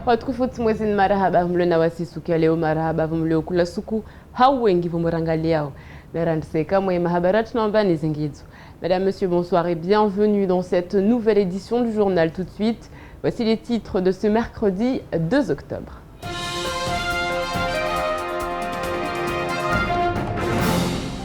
Watukufuti mwezi marahaba mlona wasisuki ya leo marahaba mlio kula suku hau wengi vumurangaliao. Merandiseka mwe mahabarat nambani zingidzo. Mesdames, Messieurs, bonsoir et bienvenue dans cette nouvelle édition du journal. Tout de suite, voici les titres de ce mercredi 2 octobre.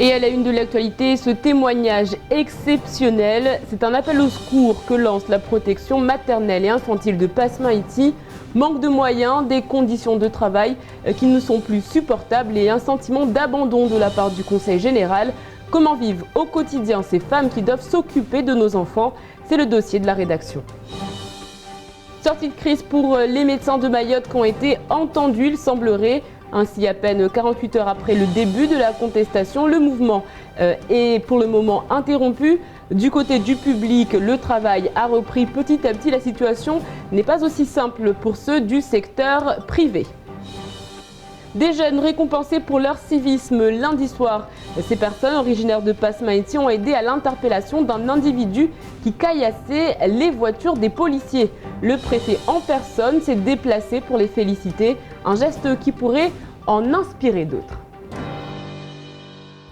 Et à la une de l'actualité, ce témoignage exceptionnel, c'est un appel au secours que lance la protection maternelle et infantile de Passemaïti. Manque de moyens, des conditions de travail qui ne sont plus supportables et un sentiment d'abandon de la part du Conseil général. Comment vivent au quotidien ces femmes qui doivent s'occuper de nos enfants? C'est le dossier de la rédaction. Sortie de crise pour les médecins de Mayotte qui ont été entendus, il semblerait. Ainsi, à peine 48 heures après le début de la contestation, le mouvement est pour le moment interrompu. Du côté du public, le travail a repris petit à petit. La situation n'est pas aussi simple pour ceux du secteur privé. Des jeunes récompensés pour leur civisme lundi soir. Ces personnes originaires de Passemaïti ont aidé à l'interpellation d'un individu qui caillassait les voitures des policiers. Le préfet en personne s'est déplacé pour les féliciter, un geste qui pourrait en inspirer d'autres.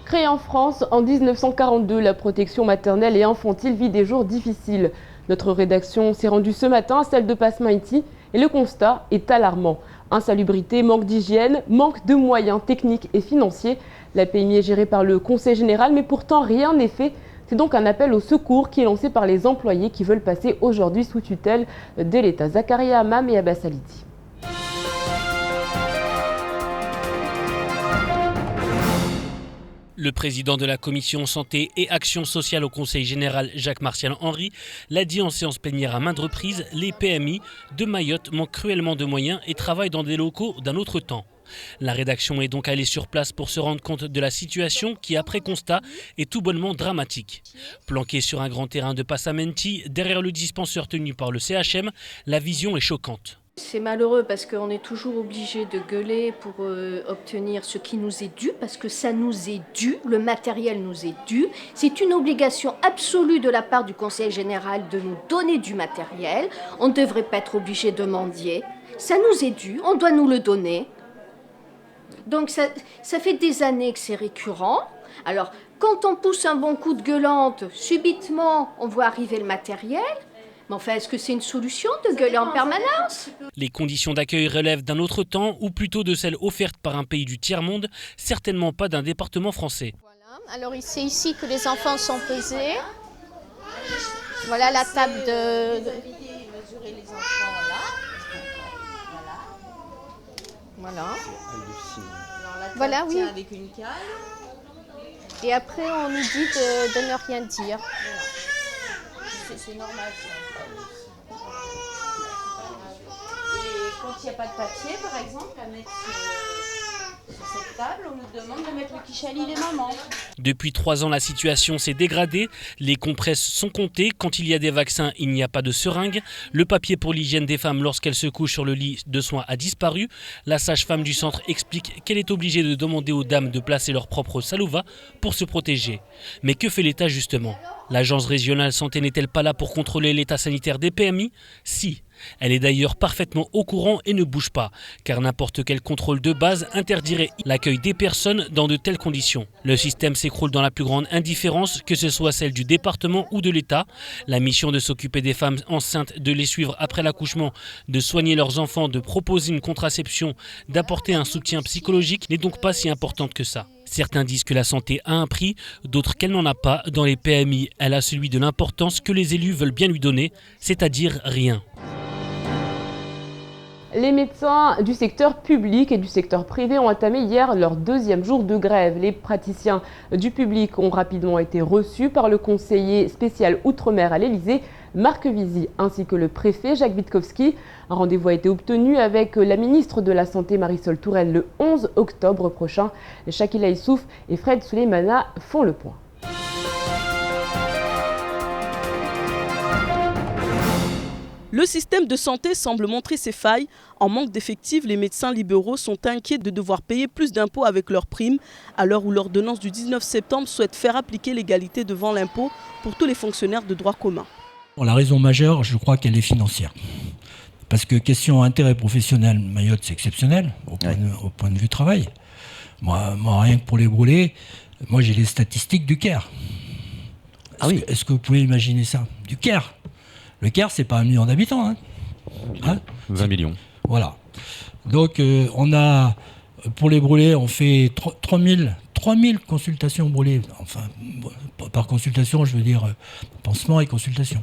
Créée en France en 1942, la protection maternelle et infantile vit des jours difficiles. Notre rédaction s'est rendue ce matin à celle de Passemaïti et le constat est alarmant. Insalubrité, manque d'hygiène, manque de moyens techniques et financiers. La PMI est gérée par le Conseil général, mais pourtant rien n'est fait. C'est donc un appel au secours qui est lancé par les employés qui veulent passer aujourd'hui sous tutelle de l'État. Zakaria Amam et Abbas Salidi. Le président de la commission santé et action sociale au Conseil général, Jacques-Martial Henry, l'a dit en séance plénière à maintes reprises, les PMI de Mayotte manquent cruellement de moyens et travaillent dans des locaux d'un autre temps. La rédaction est donc allée sur place pour se rendre compte de la situation qui, après constat, est tout bonnement dramatique. Planqué sur un grand terrain de Passamainti, derrière le dispensaire tenu par le CHM, la vision est choquante. C'est malheureux parce qu'on est toujours obligé de gueuler pour obtenir ce qui nous est dû, parce que ça nous est dû, le matériel nous est dû. C'est une obligation absolue de la part du Conseil général de nous donner du matériel. On ne devrait pas être obligé de mendier. Ça nous est dû, on doit nous le donner. Donc ça fait des années que c'est récurrent. Alors, quand on pousse un bon coup de gueulante, subitement, on voit arriver le matériel. Mais enfin, est-ce que c'est une solution de gueuler en permanence? Les conditions d'accueil relèvent d'un autre temps, ou plutôt de celles offertes par un pays du tiers-monde, certainement pas d'un département français. Voilà. Alors c'est ici que les enfants sont pesés. Voilà la table de... mesurer les enfants là. Voilà. Voilà, oui. Avec une cale. Et après, on nous dit de ne rien dire. C'est normal. Et quand il n'y a pas de papier, par exemple, à mettre sur cette table, on nous demande de mettre le kichali des mamans. Depuis 3 ans, la situation s'est dégradée. Les compresses sont comptées. Quand il y a des vaccins, il n'y a pas de seringue. Le papier pour l'hygiène des femmes lorsqu'elles se couchent sur le lit de soins a disparu. La sage-femme du centre explique qu'elle est obligée de demander aux dames de placer leur propre salouva pour se protéger. Mais que fait l'État justement? L'agence régionale santé n'est-elle pas là pour contrôler l'état sanitaire des PMI? Si. Elle est d'ailleurs parfaitement au courant et ne bouge pas, car n'importe quel contrôle de base interdirait l'accueil des personnes dans de telles conditions. Le système s'écroule dans la plus grande indifférence, que ce soit celle du département ou de l'État. La mission de s'occuper des femmes enceintes, de les suivre après l'accouchement, de soigner leurs enfants, de proposer une contraception, d'apporter un soutien psychologique n'est donc pas si importante que ça. Certains disent que la santé a un prix, d'autres qu'elle n'en a pas. Dans les PMI, elle a celui de l'importance que les élus veulent bien lui donner, c'est-à-dire rien. Les médecins du secteur public et du secteur privé ont entamé hier leur 2e jour de grève. Les praticiens du public ont rapidement été reçus par le conseiller spécial Outre-mer à l'Élysée, Marc Vizy, ainsi que le préfet Jacques Witkowski. Un rendez-vous a été obtenu avec la ministre de la Santé Marisol Touraine le 11 octobre prochain. Shakila Issouf et Fred Souleymana font le point. Le système de santé semble montrer ses failles. En manque d'effectifs, les médecins libéraux sont inquiets de devoir payer plus d'impôts avec leurs primes, à l'heure où l'ordonnance du 19 septembre souhaite faire appliquer l'égalité devant l'impôt pour tous les fonctionnaires de droit commun. La raison majeure, je crois qu'elle est financière. Parce que question intérêt professionnel, Mayotte c'est exceptionnel au point de vue travail. Moi, rien que pour les brûlés, moi j'ai les statistiques du Caire. Est-ce que vous pouvez imaginer ça? Du Caire. Le Caire, c'est pas 1 million d'habitants. 20 millions. Voilà. Donc on a, pour les brûlés, on fait 3000 consultations brûlées. Enfin, par consultation, je veux dire pansement et consultation.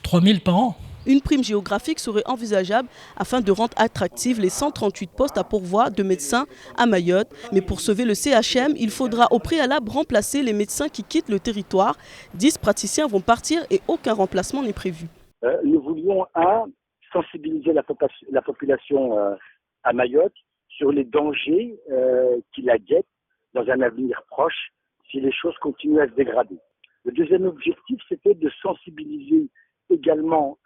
3000 par an. Une prime géographique serait envisageable afin de rendre attractives les 138 postes à pourvoir de médecins à Mayotte. Mais pour sauver le CHM, il faudra au préalable remplacer les médecins qui quittent le territoire. 10 praticiens vont partir et aucun remplacement n'est prévu. Nous voulions, sensibiliser la population à Mayotte sur les dangers qui la guettent dans un avenir proche si les choses continuent à se dégrader. Le deuxième objectif, c'était de sensibiliser également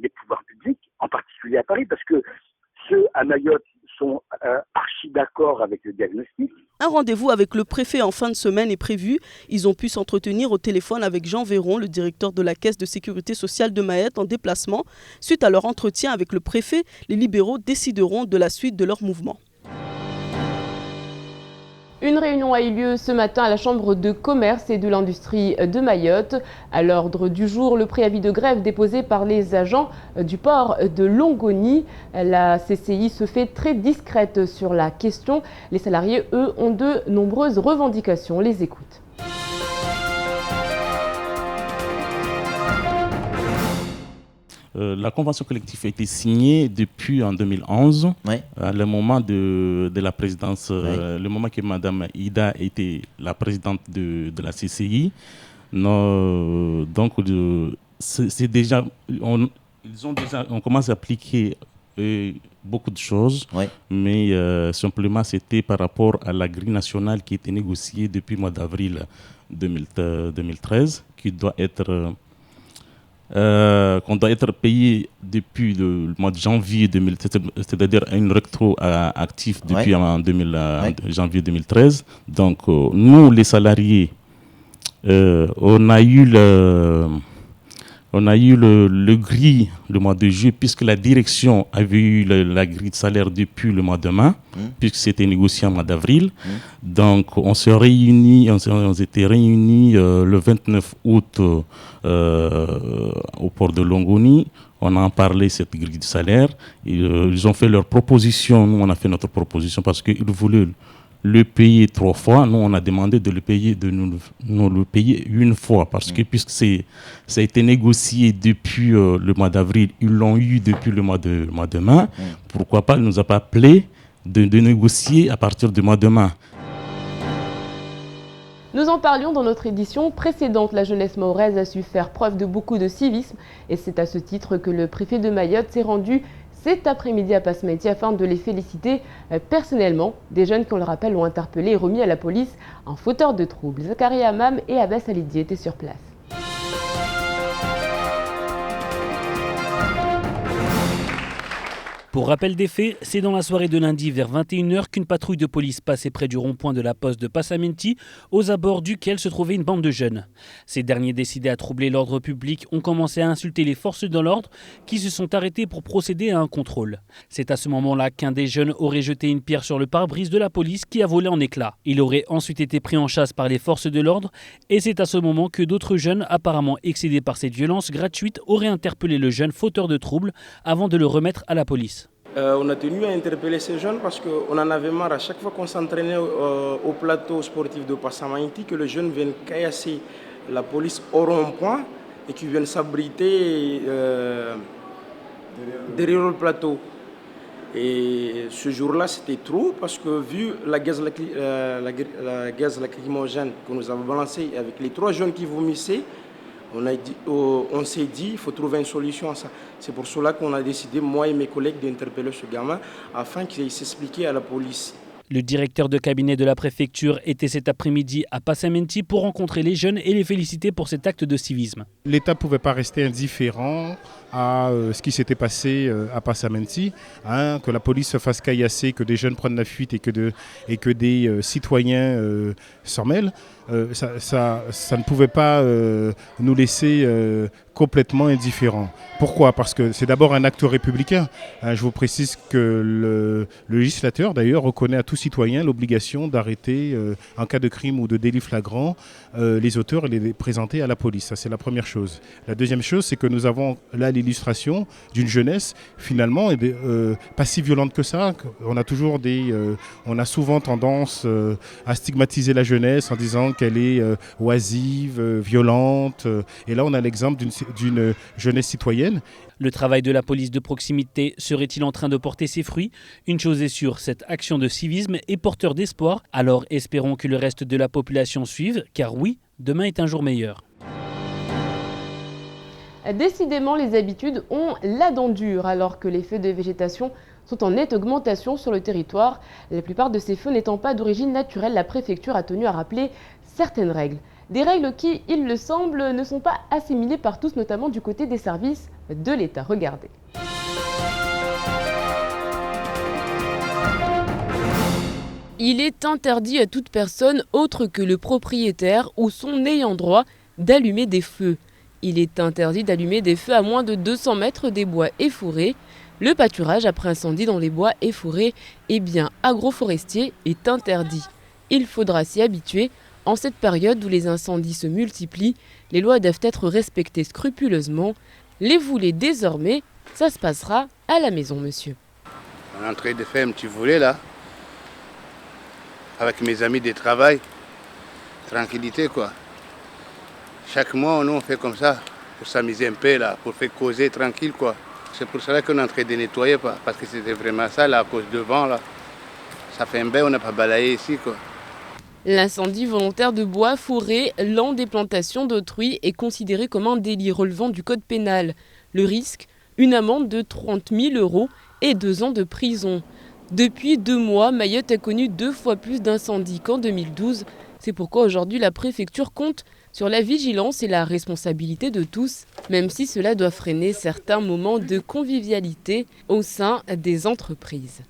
les pouvoirs publics, en particulier à Paris, parce que ceux à Mayotte sont archi d'accord avec le diagnostic. Un rendez-vous avec le préfet en fin de semaine est prévu. Ils ont pu s'entretenir au téléphone avec Jean Véron, le directeur de la Caisse de sécurité sociale de Mayotte, en déplacement. Suite à leur entretien avec le préfet, les libéraux décideront de la suite de leur mouvement. Une réunion a eu lieu ce matin à la Chambre de commerce et de l'industrie de Mayotte. À l'ordre du jour, le préavis de grève déposé par les agents du port de Longoni. La CCI se fait très discrète sur la question. Les salariés, eux, ont de nombreuses revendications. On les écoute. La convention collective a été signée depuis en 2011, le moment de la présidence, le moment que Mme Ida était la présidente de la CCI. Donc, c'est déjà, on commence à appliquer beaucoup de choses, mais simplement c'était par rapport à la grille nationale qui était négociée depuis le mois d'avril 2013, qui doit être... qu'on doit être payé depuis le mois de janvier 2013, c'est-à-dire une rétroactive depuis janvier 2013. Donc, nous, les salariés, on a eu le gris le mois de juillet, puisque la direction avait eu la grille de salaire depuis le mois de mai, puisque c'était négocié en mois d'avril. Donc, on s'était réunis le 29 août au port de Longoni. On a en parlé, cette grille de salaire. Ils ont fait leur proposition. Nous, on a fait notre proposition parce qu'ils voulaient le payer 3 fois. Nous, on a demandé de nous le payer une fois parce que puisque ça a été négocié depuis le mois d'avril, ils l'ont eu depuis le mois de mai. Pourquoi pas, ils ne nous a pas appelé de négocier à partir du mois de mai. Nous en parlions dans notre édition précédente. La jeunesse mahoraise a su faire preuve de beaucoup de civisme et c'est à ce titre que le préfet de Mayotte s'est rendu cet après-midi à Passementi afin de les féliciter personnellement. Des jeunes qui, on le rappelle, ont interpellé et remis à la police un fauteur de troubles. Zakaria Amam et Abbas Alidi étaient sur place. Pour rappel des faits, c'est dans la soirée de lundi vers 21h qu'une patrouille de police passait près du rond-point de la poste de Passementi, aux abords duquel se trouvait une bande de jeunes. Ces derniers, décidés à troubler l'ordre public, ont commencé à insulter les forces de l'ordre qui se sont arrêtées pour procéder à un contrôle. C'est à ce moment-là qu'un des jeunes aurait jeté une pierre sur le pare-brise de la police qui a volé en éclats. Il aurait ensuite été pris en chasse par les forces de l'ordre et c'est à ce moment que d'autres jeunes, apparemment excédés par cette violence gratuite, auraient interpellé le jeune fauteur de troubles avant de le remettre à la police. On a tenu à interpeller ces jeunes parce qu'on en avait marre à chaque fois qu'on s'entraînait au plateau sportif de Passementi que les jeunes viennent caillasser la police au rond-point et qu'ils viennent s'abriter derrière le plateau. Et ce jour-là, c'était trop parce que vu la gaz lacrymogène que nous avons balancée avec les 3 jeunes qui vomissaient, on s'est dit qu'il faut trouver une solution à ça. C'est pour cela qu'on a décidé, moi et mes collègues, d'interpeller ce gamin afin qu'il s'explique à la police. Le directeur de cabinet de la préfecture était cet après-midi à Passementi pour rencontrer les jeunes et les féliciter pour cet acte de civisme. L'État ne pouvait pas rester indifférent à ce qui s'était passé à Passamenti, hein, que la police se fasse caillasser, que des jeunes prennent la fuite et que des citoyens s'en mêlent. Ça ne pouvait pas nous laisser complètement indifférents. Pourquoi? Parce que c'est d'abord un acte républicain. Je vous précise que le législateur, d'ailleurs, reconnaît à tout citoyen l'obligation d'arrêter, en cas de crime ou de délit flagrant, les auteurs et les présenter à la police. Ça, c'est la première chose. La deuxième chose, c'est que nous avons là l'illustration d'une jeunesse, finalement, pas si violente que ça. On a souvent tendance à stigmatiser la jeunesse en disant qu'elle est oisive, violente. Et là, on a l'exemple d'une jeunesse citoyenne. Le travail de la police de proximité serait-il en train de porter ses fruits? Une chose est sûre, cette action de civisme est porteur d'espoir. Alors espérons que le reste de la population suive, car oui, demain est un jour meilleur. Décidément, les habitudes ont la dent dure, alors que les feux de végétation sont en nette augmentation sur le territoire. La plupart de ces feux n'étant pas d'origine naturelle, la préfecture a tenu à rappeler certaines règles. Des règles qui, il le semble, ne sont pas assimilées par tous, notamment du côté des services de l'État. Regardez. Il est interdit à toute personne autre que le propriétaire ou son ayant droit d'allumer des feux. Il est interdit d'allumer des feux à moins de 200 mètres des bois et forêts. Le pâturage après incendie dans les bois et forêts et biens agroforestiers est interdit. Il faudra s'y habituer. En cette période où les incendies se multiplient, les lois doivent être respectées scrupuleusement. Les voulez désormais, ça se passera à la maison, monsieur. On est en train de faire un petit volet là, avec mes amis de travail. Tranquillité quoi. Chaque mois, nous on fait comme ça, pour s'amuser un peu là, pour faire causer tranquille quoi. C'est pour cela qu'on est en train de nettoyer, parce que c'était vraiment ça là, à cause de vent là. Ça fait un bain, on n'a pas balayé ici quoi. L'incendie volontaire de bois, forêt, land des plantations d'autrui est considéré comme un délit relevant du code pénal. Le risque, une amende de 30 000 € et 2 ans de prison. Depuis 2 mois, Mayotte a connu 2 fois plus d'incendies qu'en 2012. C'est pourquoi aujourd'hui la préfecture compte sur la vigilance et la responsabilité de tous, même si cela doit freiner certains moments de convivialité au sein des entreprises.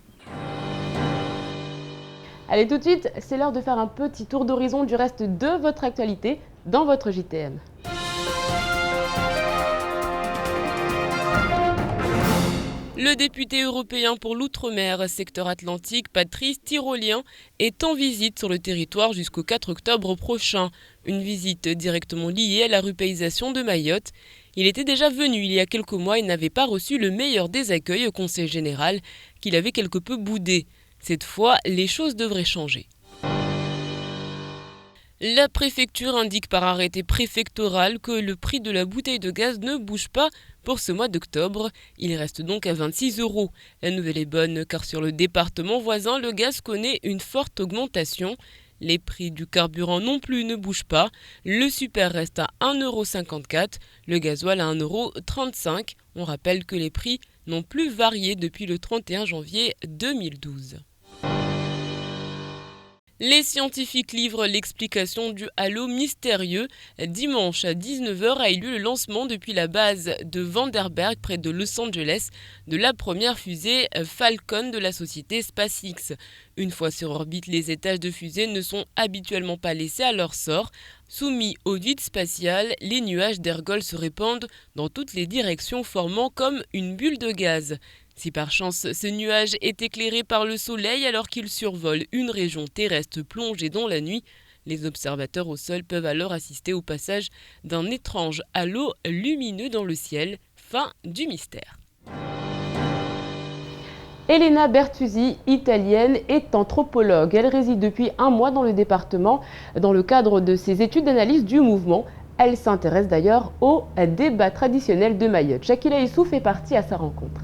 Allez, tout de suite, c'est l'heure de faire un petit tour d'horizon du reste de votre actualité dans votre JTM. Le député européen pour l'Outre-mer, secteur Atlantique, Patrice Tirolien, est en visite sur le territoire jusqu'au 4 octobre prochain. Une visite directement liée à la rupéisation de Mayotte. Il était déjà venu il y a quelques mois et n'avait pas reçu le meilleur des accueils au Conseil général, qu'il avait quelque peu boudé. Cette fois, les choses devraient changer. La préfecture indique par arrêté préfectoral que le prix de la bouteille de gaz ne bouge pas pour ce mois d'octobre. Il reste donc à 26 €. La nouvelle est bonne car sur le département voisin, le gaz connaît une forte augmentation. Les prix du carburant non plus ne bougent pas. Le super reste à 1,54 €, le gasoil à 1,35 €. On rappelle que les prix n'ont plus varié depuis le 31 janvier 2012. Les scientifiques livrent l'explication du halo mystérieux. Dimanche à 19 h a eu lieu le lancement depuis la base de Vandenberg près de Los Angeles de la première fusée Falcon de la société SpaceX. Une fois sur orbite, les étages de fusée ne sont habituellement pas laissés à leur sort. Soumis au vide spatial, les nuages d'ergols se répandent dans toutes les directions formant comme une bulle de gaz. Si par chance ce nuage est éclairé par le soleil alors qu'il survole une région terrestre plongée dans la nuit, les observateurs au sol peuvent alors assister au passage d'un étrange halo lumineux dans le ciel. Fin du mystère. Elena Bertuzzi, italienne, est anthropologue. Elle réside depuis 1 mois dans le département dans le cadre de ses études d'analyse du mouvement. Elle s'intéresse d'ailleurs au débat traditionnel de Mayotte. Shakila Issou fait partie à sa rencontre.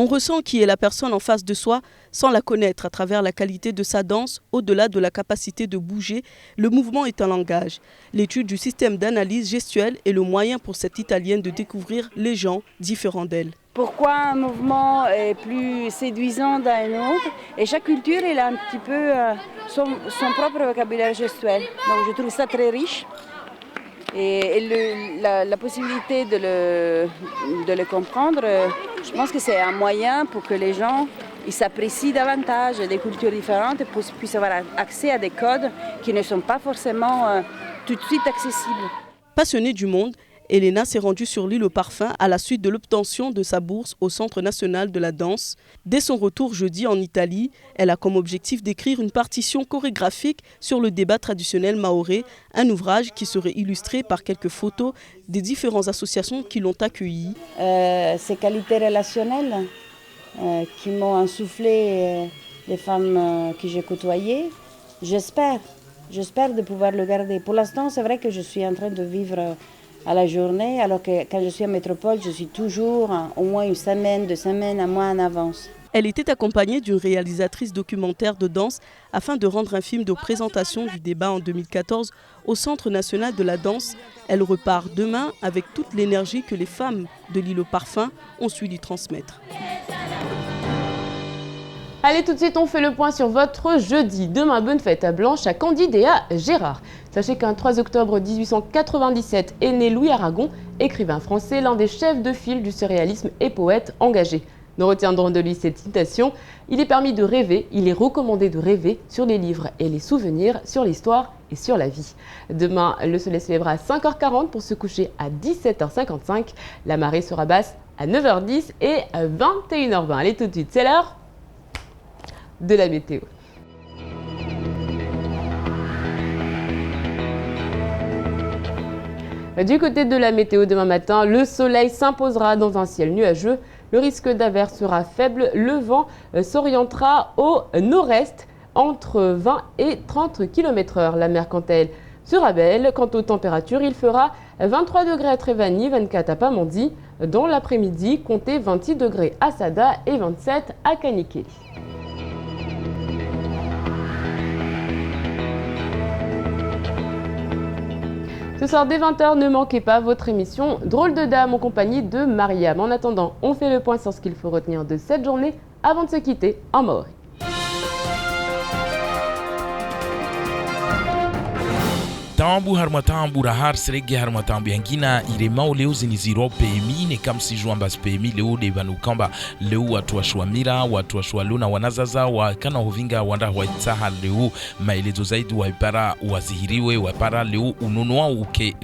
On ressent qui est la personne en face de soi sans la connaître à travers la qualité de sa danse. Au-delà de la capacité de bouger, le mouvement est un langage. L'étude du système d'analyse gestuelle est le moyen pour cette Italienne de découvrir les gens différents d'elle. pourquoi un mouvement est plus séduisant d'un autre. Et chaque culture, elle a un petit peu son propre vocabulaire gestuel. Donc je trouve ça très riche. Et la possibilité de le comprendre, je pense que c'est un moyen pour que les gens ils s'apprécient davantage des cultures différentes et puissent avoir accès à des codes qui ne sont pas forcément tout de suite accessibles. Passionnée du monde, Elena s'est rendue sur l'île aux Parfums à la suite de l'obtention de sa bourse au Centre national de la danse. Dès son retour jeudi en Italie, elle a comme objectif d'écrire une partition chorégraphique sur le débat traditionnel mahorais, un ouvrage qui serait illustré par quelques photos des différentes associations qui l'ont accueilli. Ces qualités relationnelles qui m'ont insufflé les femmes que j'ai côtoyées, j'espère de pouvoir le garder. Pour l'instant, c'est vrai que je suis en train de vivre à la journée, alors que quand je suis en métropole, je suis toujours au moins une semaine, 2 semaines, un mois en avance. Elle était accompagnée d'une réalisatrice documentaire de danse afin de rendre un film de présentation du débat en 2014 au Centre national de la danse. Elle repart demain avec toute l'énergie que les femmes de l'île aux Parfums ont su lui transmettre. Allez, tout de suite, on fait le point sur votre jeudi. Demain, bonne fête à Blanche, à Candide et à Gérard. Sachez qu'un 3 octobre 1897 est né Louis Aragon, écrivain français, l'un des chefs de file du surréalisme et poète engagé. Nous retiendrons de lui cette citation: « Il est permis de rêver, il est recommandé de rêver sur les livres et les souvenirs, sur l'histoire et sur la vie. » Demain, le soleil se lèvera à 5h40 pour se coucher à 17h55. La marée sera basse à 9h10 et à 21h20. Allez, tout de suite, c'est l'heure de la météo. Du côté de la météo, demain matin, le soleil s'imposera dans un ciel nuageux. Le risque d'averse sera faible. Le vent s'orientera au nord-est entre 20 et 30 km/h. La mer, quant à elle, sera belle. Quant aux températures, il fera 23 degrés à Trévani, 24 à Pamandzi. Dans l'après-midi, comptez 26 degrés à Sada et 27 à Kanikeli. Ce soir dès 20h, ne manquez pas votre émission Drôle de Dame en compagnie de Mariam. En attendant, on fait le point sur ce qu'il faut retenir de cette journée avant de se quitter en maori. Tambu harmatambu rahar serege harmatambu yangina iremao leo ziniziro PMI ne kamsi juamba PMI leo de banukamba leo watu wa Shwamira watu wa Shwaluna wanazaza wa kana hovinga wanda waitaha leo maelezo zaidi wa ipara wazihiriwe wa para leo ununua uke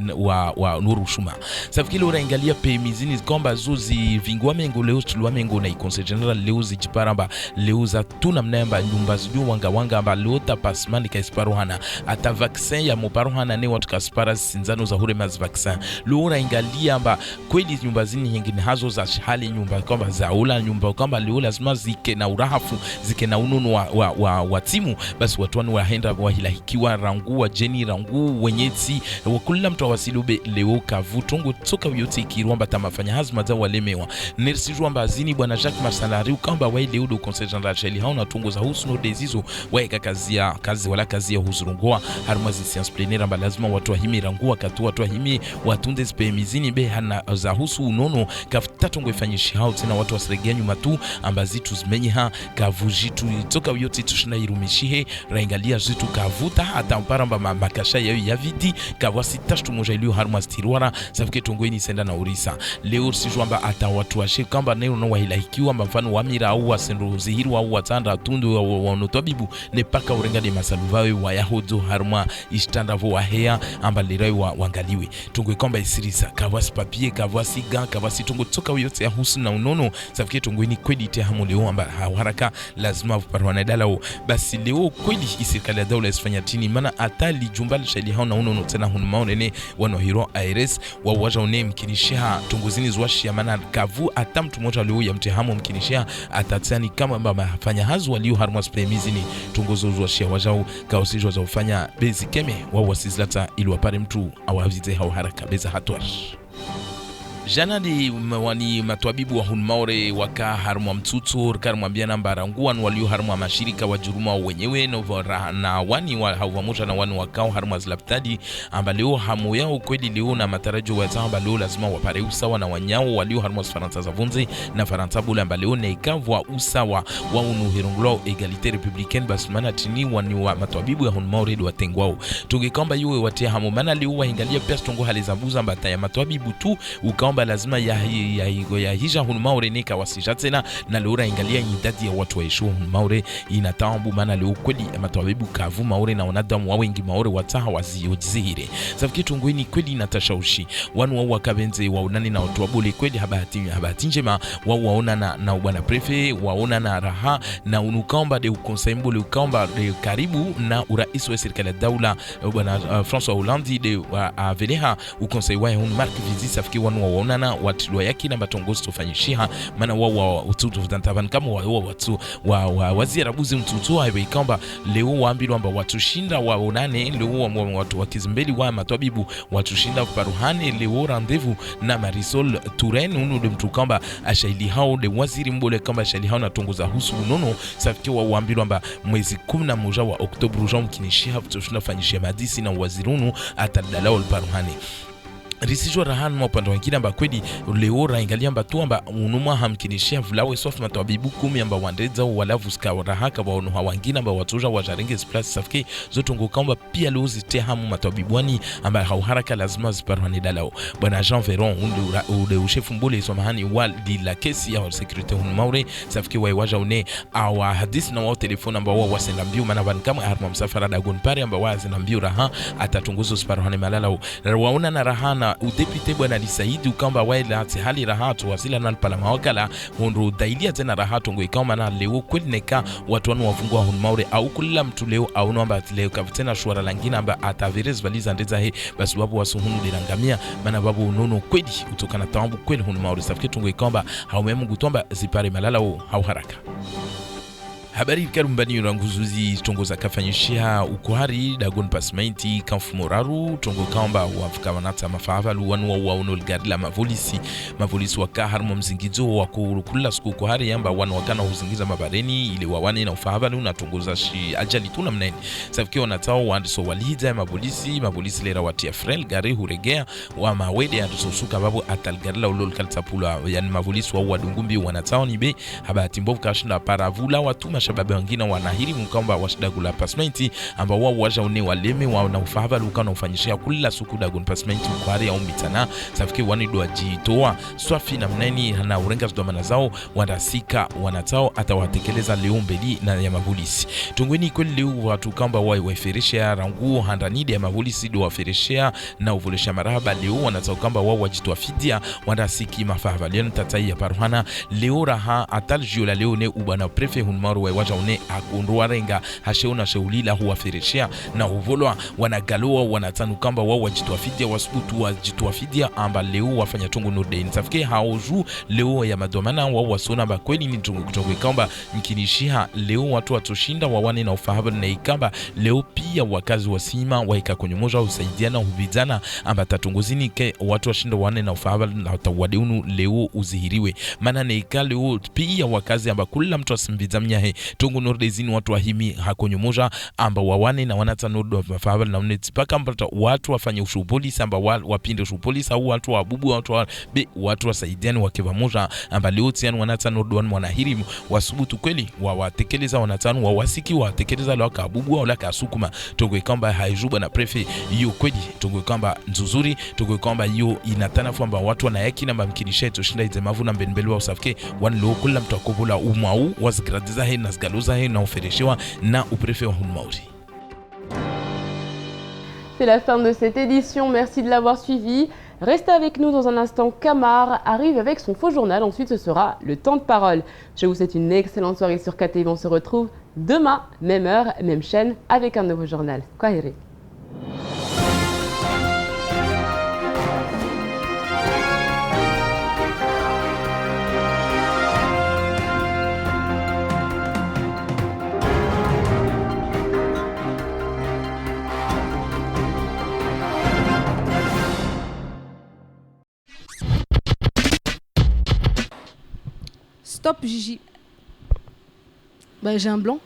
wa nurushuma safikile uraangalia PMI zini kwamba zuzi vingwa mengo leo tulwa mengo na Conseil General leo zichiparamba leo za tuna mnamba nyumba zidu wanga amba leo tapasmani kaisparohana ata vaccin ya moparohana na ne watu kaspara sinzano za hure maz vaccin lura ingalia amba kweli nyumba zini nyingine hazo za hali nyumba kwamba za ula nyumba kwamba leo lazima zike na urahafu zike na ununu wa timu basi watu wanu wahenda wahilahikiwa rangu wa jeni rangu wenyeti wakula mtu wasilube leo kavutongo toka yote ikirwamba tamafanya hazma za walemewa nersijwa amba zini bwana Jacques Marsalari ukamba wa leo do Conseil General Sheli hauna tungo za husuno dezizo waeka kazi ya huzurungoa harmazi science plenaire lazima watu wahimi rangu wakati watu wahimi watunde spemizini be hana za husu unono kaftatongo ifanyishi hao tena watu wasregea nyuma tu ambazitu zimenye ha kavujitu toka yote tushina irumishihe raingalia zitu kavuta hata mparamba makasha ya vidi kawasi tashtu moja ilio harma stirwara safike tongoini senda na urisa leo sijwamba ata watu washe kamba nero no wahilahikiwa mfano wamira au wasendo zihiru au watanda tundu au wanotobibu ne paka urengade masaluvawe wa yahodo harma ishtanda vo wahea amba lirai wangaliwe tungwe kwamba isirisa kawasi papie kawasi ga kawasi tungo toka yote ya husu na unono safike tungwe ni kweli te hamu leo amba haraka lazima parwana dalao basi leo kweli isirikali ya daula isifanya tini mana atali jumbali shali hao na unono tena hunumao nene wano hiro ARS wawaja une mkinishiha tunguzini zwashi ya mana kavu atamtu moja leo ya mtehamu mkinishiha atatani kama mba fanya hazu walio harmas premizini tungozo zwashi ya wajao kaosijwa za ufanya bezi keme wawasizlata ili wapare mtu awavite hao haraka beza hatuash. jana ni wani matwabibu wa hunmaure waka harmwa mtutu karmwambia na mbaranguan walio harmwa mashirika wa juruma wenyewe na wani wa hawamusha na wani wakao harmwa zlaptadi amba leo hamu yao kweli leo na matarajo wa amba leo lazima wapare usawa na wanyao walio harmwa Faransa za vunzi na Faransa bule amba leo na ikavwa usawa wa unuhirunglo egalite republicaine basmana tini wani wa matwabibu ya hunmaure wa tengwao tungekamba yuwe watia hamu mana leo wa hingalia pia stongo halizambuza mbata ya matwabibu tu ukaomba lazima ya hija hunmaure nika wasija tena na leo ingalia idadi ya watu waishu hunmaure inatambu mana leo kweli matwabibu kavu maure na wanadamu wa wengi maure wataha wazihire safiki tungweni kweli natashaushi wanu wao wakabenze waonane na watu wabule kweli habati njema wao waona na bwana prefe waona na raha na unukaomba de ukonsembole ukaomba de karibu na urais wa serikali ya daula bwana François Hollande de aveleha ukonsei wa Marc Vizi safiki wanu waonana watilwa yaki na matongozi tofanyishiha mana wao ututu tantaban kama watu wazira buzi mtutu hawe ikamba leo waambilwa amba watushinda waonane leo watu wakizimbeli wa matwabibu watushinda paruhane leo rendezvous na Marisol Touraine unu de mtukamba ashaili hao de waziri mbole kamba ashaili hao natongoza husu unono safiki waambilwa amba mwezi 11 wa Oktoba Jean Kinishiha tutushinda fanyishia madisi na wazirunu atadalao paruhane risijwa rahan mwa upande wengine amba kweli leo raingalia amba tu amba unumwa hamkinishia vulawe soft matwabibu 10 amba wandeza wala vuska rahaka wa onu hawangina amba watuja wajarenge splash safike zoto ngokamba pia leo zite hamu matwabibwani amba hauharaka lazima ziparwane dalao bwana Jean Veron unde ushefu mbole somahani wali la kesi ya security hunmaure safike waiwaja une awa hadisi na wao telefoni amba wao wasenambio mana van kama harma msafara dagon pare amba wasenambio raha atatunguzo ziparwane malala waona na rahana udepite bwana Lisaidi ukamba waila hati hali rahatu wasila na palama wakala hondo dailia tena rahatu ngo ikama na leo kweli neka watu wanu wafungua hunmaure au kula mtu leo au nomba leo kapitena shwara langina amba atavirez valiza ndeza he basi babu wasuhunu lirangamia mana babu unono kweli utokana tambu kweli hunmaure safike tungo ikamba haumemu gutomba zipare malala au haraka. Habari karumbani ranguzuzi tongoza kafanyishia ukuhari dagon pasmainti kamfu moraru tongo kamba wafika wanata mafavalu wanu wa unolgari la mavolisi waka harmo mzingizo wakula siku ukuhari yamba wanu wakana huzingiza mabareni ili wawane na ufavalu na tongoza shi ajali tuna mneni safiki wanatao wandiso walihida ya mavolisi lera watia frel gare huregea wa mawede ya tusosuka babu atalgari la ulol kaltapula yani mavolisi wa wadungumbi wanatao nibe habati mbovu kashinda paravula watu shababe wengine wanahiri mkamba washidagula pasmenti amba wao wajaone waleme wao na ufahaba lukana ufanyishia kula suku dagon pasmenti ukwari au mitana safiki wani doa jitoa swafi na mneni na urenga zdomana zao wanasika wanatao atawatekeleza leo mbeli na ya mavulisi tungweni kweli leo watu kamba waifereshea ranguo handanide ya mavulisi do wafereshea na uvulesha marahaba leo wanatao kamba wao wajitoa fidia wanasiki mafahaba leo tatai ya paruhana leo raha atal jiola leo ne ubana prefe hunmaru wajaone akundwa renga hasheona sheulila huwafereshea na uvolwa wanagaloa wanatanu kamba wao wajitoafidia wasubutu wajitoafidia amba leo wafanya tungu nodeni safike haoju leo ya madomana wao wasona ba kweli ni tungu kutoka kamba mkinishia leo watu watoshinda wawane na ufahabu na ikamba leo pia wakazi wasima waika kwenye moja usaidiana hubidana amba tatunguzini ke watu washinda wawane na ufahabu na tawadeunu leo uzihiriwe mana na leo pia wakazi amba kula mtu asimbidamnya he tungu nordezini watu wahimi hakonyo moja amba wawane na wanata nordo mafabal na unetipaka mpata watu wafanye ushupolisi amba wapinde ushupolisi au watu wabubu watu wasaidiani wakeva moja amba leo tiani wanata nordo wanu wanahirimu wasubutu kweli watekeleza wanatanu wawasiki watekeleza lwaka abubu wa laka asukuma tungu ikamba haijuba na prefe iyo kweli tungu ikamba nzuzuri tungu ikamba iyo inatanafu amba watu wanayaki na mkinisha itoshinda izemavu na mbenbelu wa usafike wani leo kula mtu wakobola umau wazigradiza he nasgaluza he na ufereshewa na uprefe wa hunmauri. C'est la fin de cette édition, merci de l'avoir suivi. Restez avec nous dans un instant, Camar arrive avec son faux journal, ensuite ce sera le temps de parole. Je vous souhaite une excellente soirée sur KTV, on se retrouve demain, même heure, même chaîne, avec un nouveau journal. Kwaheri. stop, Gigi. Bah, j'ai un blanc.